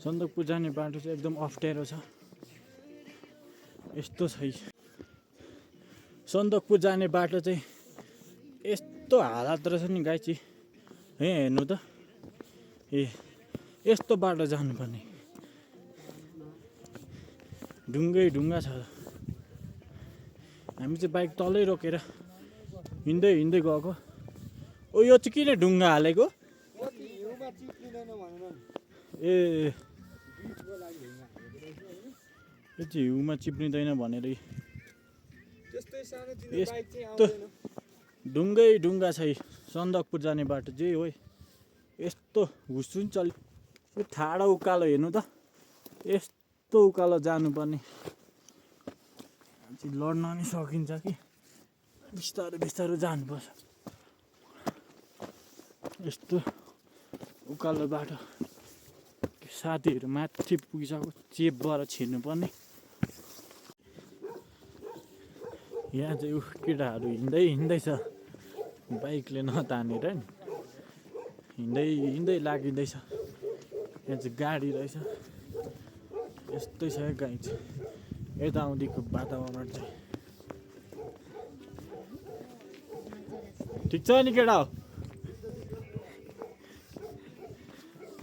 सन्दकपुर जाने बाटो चाहिँ एकदम अप्ठ्यारो छ। यस्तो छ सन्दकपुर जाने बाटो चाहिँ यस्तो हालत रहेछ नि गाइची। हेर्नु त यस्तो बाटो जानुपर्ने ढुङ्गै ढुङ्गा छ। हामी चाहिँ बाइक तलै रोकेर हिँड्दै हिँड्दै गएको। ओ यो चाहिँ किन ढुङ्गा हालेको? ए यो चाहिँ हिउँमा चिप्लिँदैन भनेर यस्तो ढुङ्गै ढुङ्गा छ। सन्दकपुर जाने बाटो जे हो यस्तो हुसुन चल यो ठाडो उकालो हेर्नु त यस्तो उकालो जानुपर्ने लड्न नि सकिन्छ कि बिस्तारो बिस्तारो जानुपर्छ। यस्तो उकालो बाटो साथीहरू माथि पुगिसक्यो चेपबाट छिर्नुपर्ने। यहाँ चाहिँ केटाहरू हिँड्दै हिँड्दैछ बाइकले नतानेर नि हिँड्दै हिँड्दै लागिँदैछ। यहाँ चाहिँ गाडी रहेछ यस्तै छ गाई चाहिँ यताउतिको वातावरण चाहिँ ठिक छ नि केटा हो।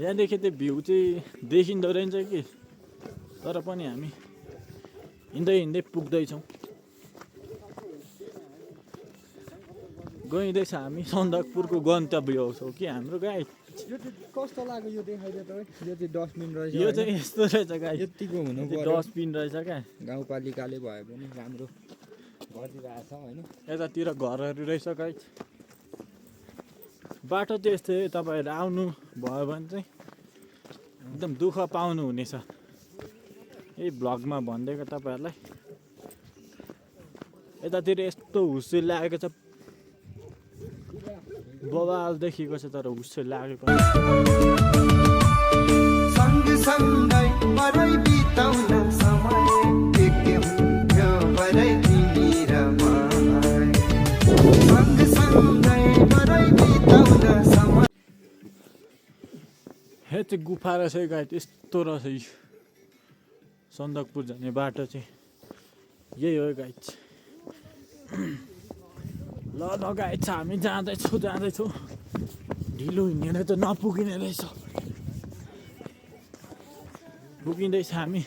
यहाँदेखि त्यो भ्यू चाहिँ देखिँदो रहेछ कि तर पनि हामी हिँड्दै हिँड्दै पुग्दैछौँ। गइँदैछ हामी सन्दकपुरको गन्तव्य छौँ कि हाम्रो गाई। यो चाहिँ कस्तो लाग्यो यो देखाइदियो तपाईँ? यो चाहिँ डस्टबिन रहेछ। यो चाहिँ यस्तो रहेछ गाई यतिको हुनु पर्यो। डस्टबिन रहेछ क्या गाउँपालिकाले भए पनि राम्रो गरिरहेछ होइन। यतातिर घरहरू रहेछ गाई। बाटो चाहिँ यस्तै तपाईँहरू आउनु भयो भने चाहिँ एकदम दुःख पाउनु हुनेछ। यही भ्लगमा भनिदिएको तपाईँहरूलाई। यतातिर यस्तो हुस्सुल लागेको छ बवाल देखिएको छ तर हुस्सुल लागेको हे चाहिँ गुफा रहेछ गाई यस्तो रहेछ। सन्दकपुर जाने बाटो चाहिँ यही हो गाई। ल गाई छ हामी जाँदैछौँ ढिलो हिँडेर त नपुगिने रहेछ। पुगिँदैछ हामी।